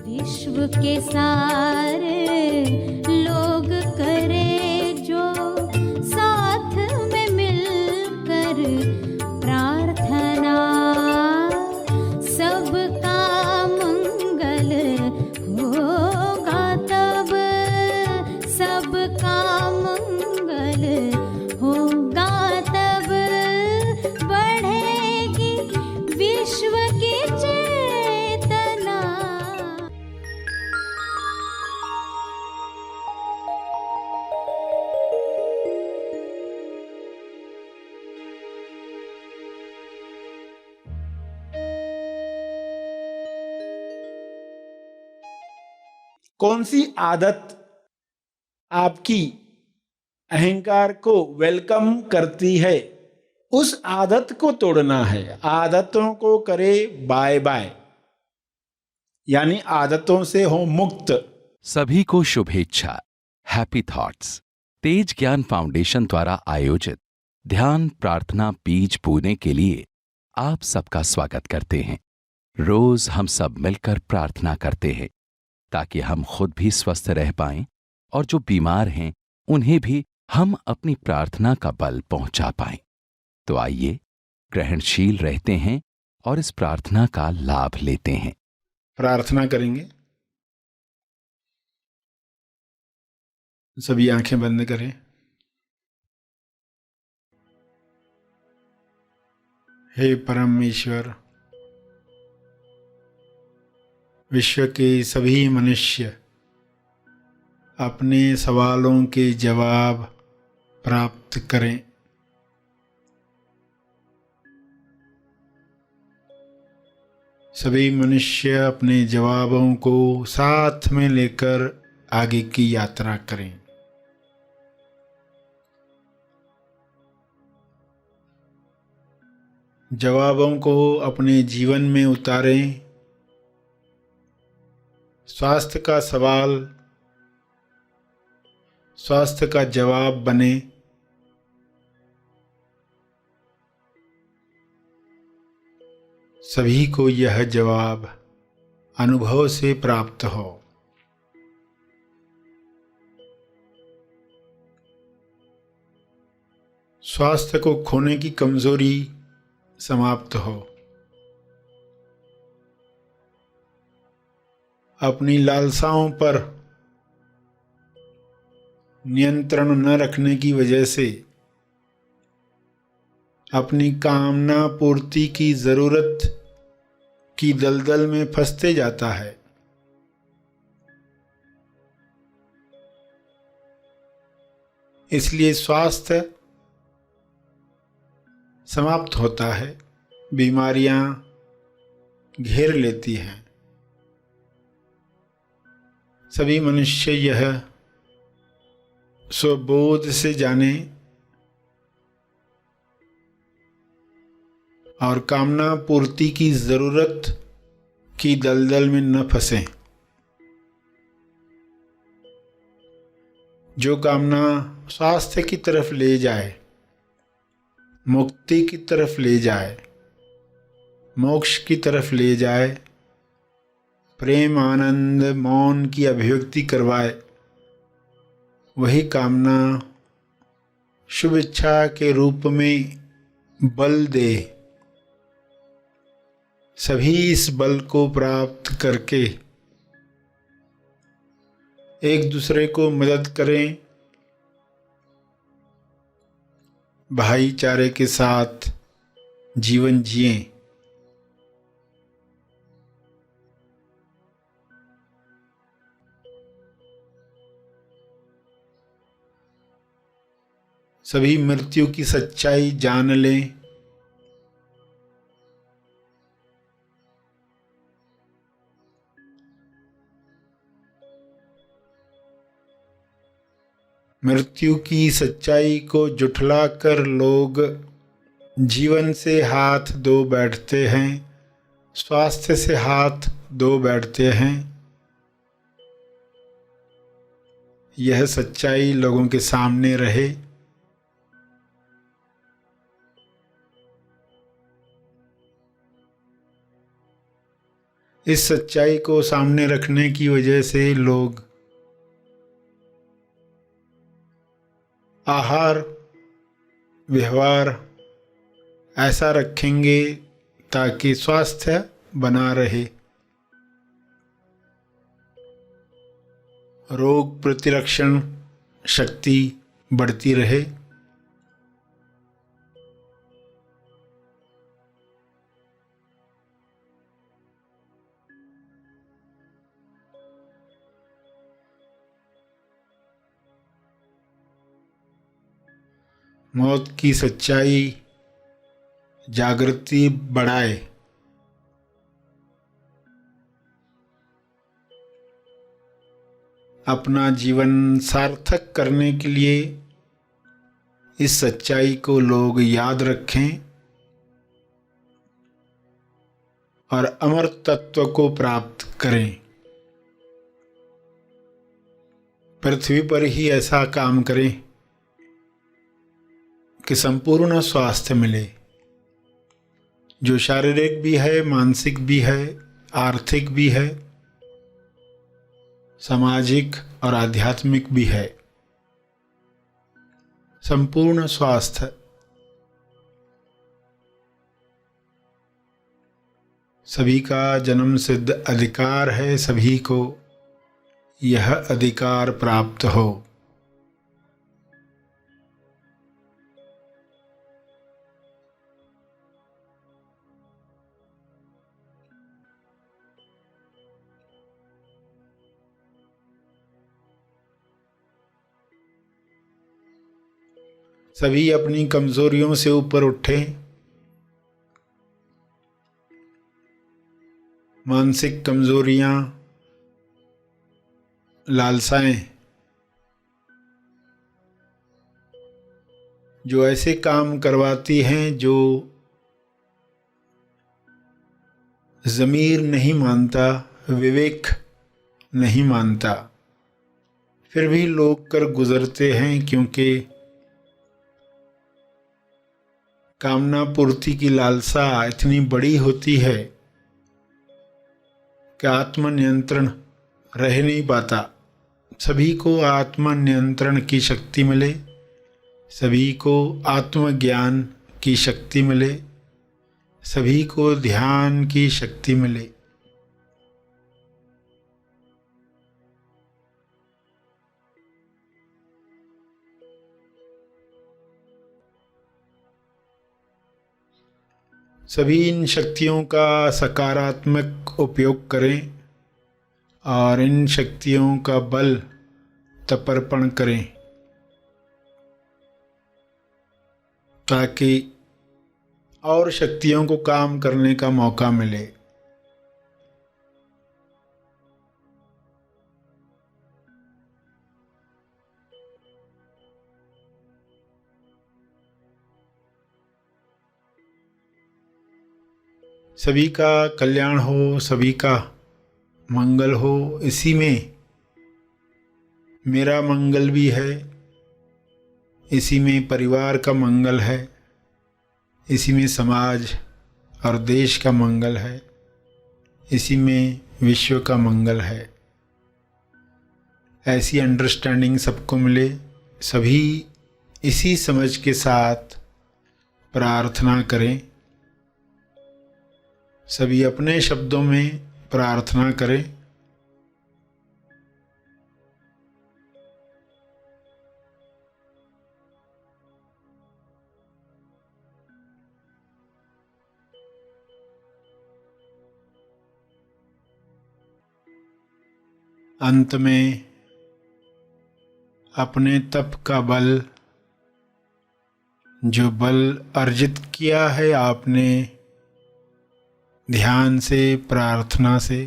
विश्व के सारे लोग करे जो साथ में मिलकर प्रार्थना, सबका मंगल होगा तब, सबका मंगल होगा तब, बढ़ेगी विश्व की चेतना। कौन सी आदत आपकी अहंकार को वेलकम करती है, उस आदत को तोड़ना है। आदतों को करे बाय बाय, यानी आदतों से हो मुक्त। सभी को शुभेच्छा। हैप्पी थॉट्स तेज ज्ञान फाउंडेशन द्वारा आयोजित ध्यान प्रार्थना बीज बोने के लिए आप सबका स्वागत करते हैं। रोज हम सब मिलकर प्रार्थना करते हैं ताकि हम खुद भी स्वस्थ रह पाएं और जो बीमार हैं उन्हें भी हम अपनी प्रार्थना का बल पहुंचा पाएं। तो आइए ग्रहणशील रहते हैं और इस प्रार्थना का लाभ लेते हैं। प्रार्थना करेंगे। सभी आंखें बंद करें। हे परमेश्वर, विश्व के सभी मनुष्य अपने सवालों के जवाब प्राप्त करें। सभी मनुष्य अपने जवाबों को साथ में लेकर आगे की यात्रा करें। जवाबों को अपने जीवन में उतारें। स्वास्थ्य का सवाल स्वास्थ्य का जवाब बने। सभी को यह जवाब अनुभव से प्राप्त हो। स्वास्थ्य को खोने की कमजोरी समाप्त हो। अपनी लालसाओं पर नियंत्रण न रखने की वजह से अपनी कामना पूर्ति की जरूरत की दलदल में फंसते जाता है। इसलिए स्वास्थ्य समाप्त होता है, बीमारियां घेर लेती हैं। सभी मनुष्य यह स्वबोध से जाने और कामना पूर्ति की जरूरत की दलदल में न फंसें। जो कामना स्वास्थ्य की तरफ ले जाए, मुक्ति की तरफ ले जाए, मोक्ष की तरफ ले जाए, प्रेम आनंद मौन की अभिव्यक्ति करवाए, वही कामना शुभ इच्छा के रूप में बल दे। सभी इस बल को प्राप्त करके एक दूसरे को मदद करें, भाईचारे के साथ जीवन जिएं। सभी मृत्यु की सच्चाई जान लें। मृत्यु की सच्चाई को जुठलाकर लोग जीवन से हाथ धो बैठते हैं, स्वास्थ्य से हाथ धो बैठते हैं। यह सच्चाई लोगों के सामने रहे। इस सच्चाई को सामने रखने की वजह से लोग आहार व्यवहार ऐसा रखेंगे ताकि स्वास्थ्य बना रहे, रोग प्रतिरक्षण शक्ति बढ़ती रहे। मौत की सच्चाई जागृति बढ़ाए। अपना जीवन सार्थक करने के लिए इस सच्चाई को लोग याद रखें और अमर तत्व को प्राप्त करें। पृथ्वी पर ही ऐसा काम करें कि संपूर्ण स्वास्थ्य मिले, जो शारीरिक भी है, मानसिक भी है, आर्थिक भी है, सामाजिक और आध्यात्मिक भी है। संपूर्ण स्वास्थ्य सभी का जन्म सिद्ध अधिकार है, सभी को यह अधिकार प्राप्त हो। सभी अपनी कमजोरियों से ऊपर उठें। मानसिक कमजोरियां, लालसाएं जो ऐसे काम करवाती हैं जो ज़मीर नहीं मानता, विवेक नहीं मानता, फिर भी लोग कर गुजरते हैं, क्योंकि कामना पूर्ति की लालसा इतनी बड़ी होती है कि आत्मनियंत्रण रह नहीं पाता। सभी को आत्मनियंत्रण की शक्ति मिले, सभी को आत्मज्ञान की शक्ति मिले, सभी को ध्यान की शक्ति मिले। सभी इन शक्तियों का सकारात्मक उपयोग करें और इन शक्तियों का बल तपर्पण करें, ताकि और शक्तियों को काम करने का मौका मिले। सभी का कल्याण हो, सभी का मंगल हो, इसी में मेरा मंगल भी है, इसी में परिवार का मंगल है, इसी में समाज और देश का मंगल है, इसी में विश्व का मंगल है। ऐसी अंडरस्टैंडिंग सबको मिले। सभी इसी समझ के साथ प्रार्थना करें। सभी अपने शब्दों में प्रार्थना करें। अंत में अपने तप का बल, जो बल अर्जित किया है आपने ध्यान से, प्रार्थना से,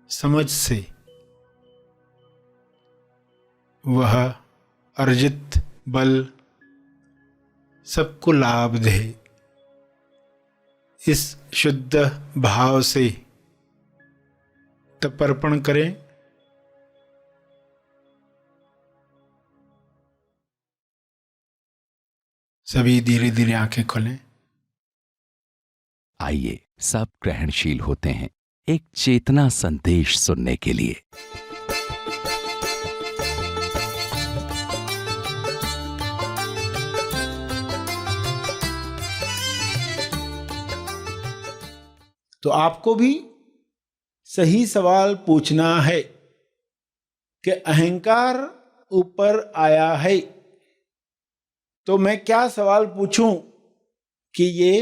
समझ से, वह अर्जित बल सबको लाभ दे। इस शुद्ध भाव से तपर्पण करें। सभी धीरे धीरे आंखें खोलें। आइए सब ग्रहणशील होते हैं एक चेतना संदेश सुनने के लिए। तो आपको भी सही सवाल पूछना है कि अहंकार ऊपर आया है, तो मैं क्या सवाल पूछूं कि ये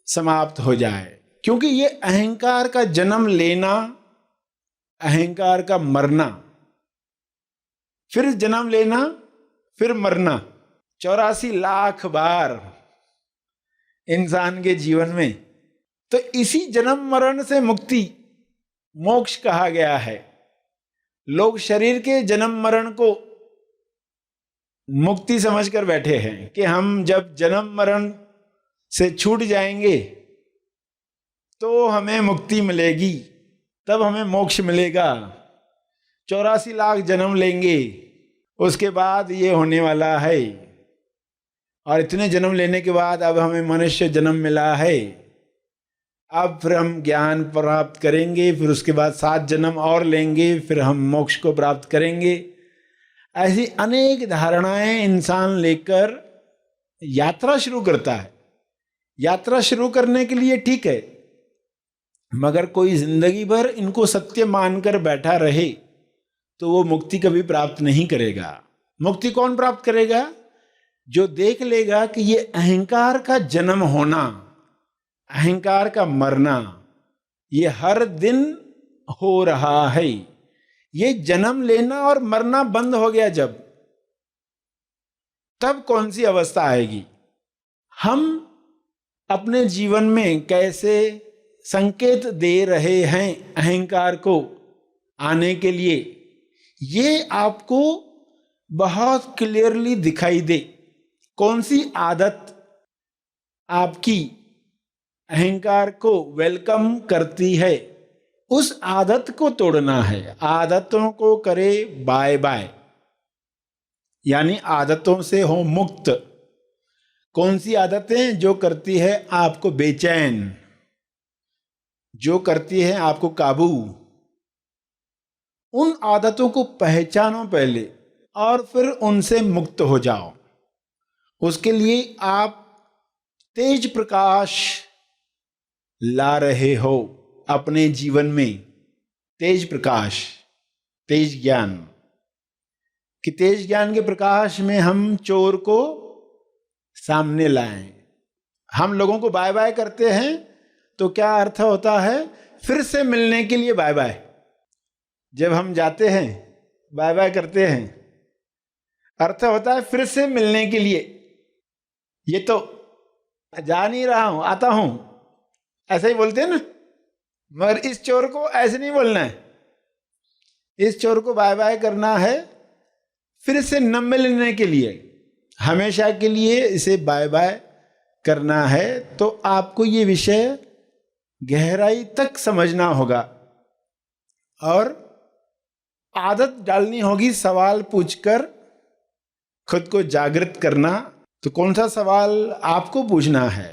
समाप्त हो जाए। क्योंकि ये अहंकार का जन्म लेना, अहंकार का मरना, फिर जन्म लेना, फिर मरना, 84 लाख बार इंसान के जीवन में, तो इसी जन्म मरण से मुक्ति मोक्ष कहा गया है। लोग शरीर के जन्म मरण को मुक्ति समझकर बैठे हैं कि हम जब जन्म मरण से छूट जाएंगे तो हमें मुक्ति मिलेगी, तब हमें मोक्ष मिलेगा। 84 लाख जन्म लेंगे, उसके बाद ये होने वाला है, और इतने जन्म लेने के बाद अब हमें मनुष्य जन्म मिला है। अब फिर हम ज्ञान प्राप्त करेंगे, फिर उसके बाद 7 जन्म और लेंगे, फिर हम मोक्ष को प्राप्त करेंगे। ऐसी अनेक धारणाएं इंसान लेकर यात्रा शुरू करता है। यात्रा शुरू करने के लिए ठीक है, मगर कोई जिंदगी भर इनको सत्य मानकर बैठा रहे तो वो मुक्ति कभी प्राप्त नहीं करेगा। मुक्ति कौन प्राप्त करेगा? जो देख लेगा कि ये अहंकार का जन्म होना, अहंकार का मरना, ये हर दिन हो रहा है। ये जन्म लेना और मरना बंद हो गया जब, तब कौन सी अवस्था आएगी? हम अपने जीवन में कैसे संकेत दे रहे हैं अहंकार को आने के लिए, ये आपको बहुत क्लियरली दिखाई दे। कौन सी आदत आपकी अहंकार को वेलकम करती है, उस आदत को तोड़ना है। आदतों को करे बाय बाय, यानी आदतों से हो मुक्त। कौन सी आदतें? जो करती है आपको बेचैन, जो करती है आपको काबू। उन आदतों को पहचानो पहले और फिर उनसे मुक्त हो जाओ। उसके लिए आप तेज प्रकाश ला रहे हो अपने जीवन में। तेज प्रकाश, तेज ज्ञान, कि तेज ज्ञान के प्रकाश में हम चोर को सामने लाएं। हम लोगों को बाय बाय करते हैं तो क्या अर्थ होता है? फिर से मिलने के लिए बाय बाय। जब हम जाते हैं बाय बाय करते हैं, अर्थ होता है फिर से मिलने के लिए। ये तो जा नहीं रहा हूं, आता हूं, ऐसा ही बोलते हैं ना। मगर इस चोर को ऐसे नहीं बोलना है। इस चोर को बाय बाय करना है फिर से न मिलने के लिए, हमेशा के लिए इसे बाय बाय करना है। तो आपको ये विषय गहराई तक समझना होगा और आदत डालनी होगी सवाल पूछकर खुद को जागृत करना। तो कौन सा सवाल आपको पूछना है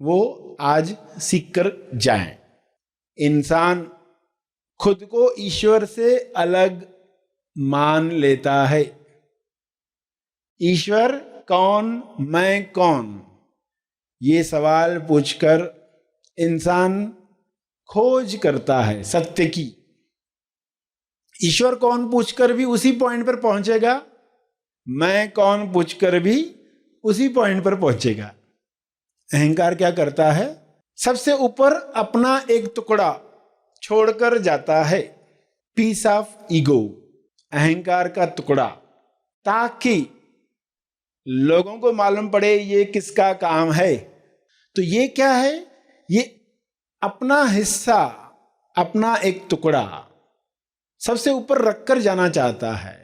वो आज सीख कर जाएं। इंसान खुद को ईश्वर से अलग मान लेता है। ईश्वर कौन, मैं कौन, ये सवाल पूछकर इंसान खोज करता है सत्य की। ईश्वर कौन पूछकर भी उसी पॉइंट पर पहुंचेगा, मैं कौन पूछकर भी उसी पॉइंट पर पहुंचेगा। अहंकार क्या करता है? सबसे ऊपर अपना एक टुकड़ा छोड़कर जाता है, पीस ऑफ ईगो, अहंकार का टुकड़ा, ताकि लोगों को मालूम पड़े ये किसका काम है। तो ये क्या है? ये अपना हिस्सा, अपना एक टुकड़ा सबसे ऊपर रखकर जाना चाहता है।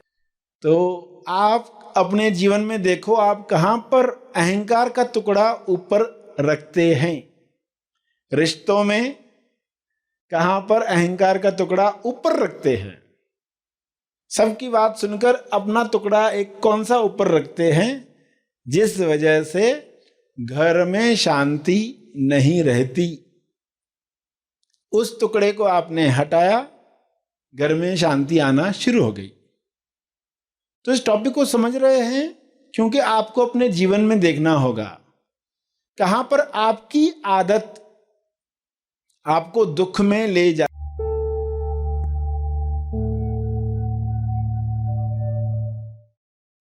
तो आप अपने जीवन में देखो, आप कहां पर अहंकार का टुकड़ा ऊपर रखते हैं। रिश्तों में कहां पर अहंकार का टुकड़ा ऊपर रखते हैं। सबकी बात सुनकर अपना टुकड़ा एक कौन सा ऊपर रखते हैं, जिस वजह से घर में शांति नहीं रहती। उस टुकड़े को आपने हटाया, घर में शांति आना शुरू हो गई। तो इस टॉपिक को समझ रहे हैं, क्योंकि आपको अपने जीवन में देखना होगा कहां पर आपकी आदत आपको दुख में ले जा।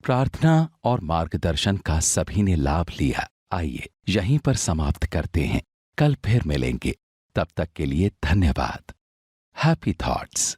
प्रार्थना और मार्गदर्शन का सभी ने लाभ लिया। आइए यहीं पर समाप्त करते हैं, कल फिर मिलेंगे। तब तक के लिए धन्यवाद। Happy thoughts.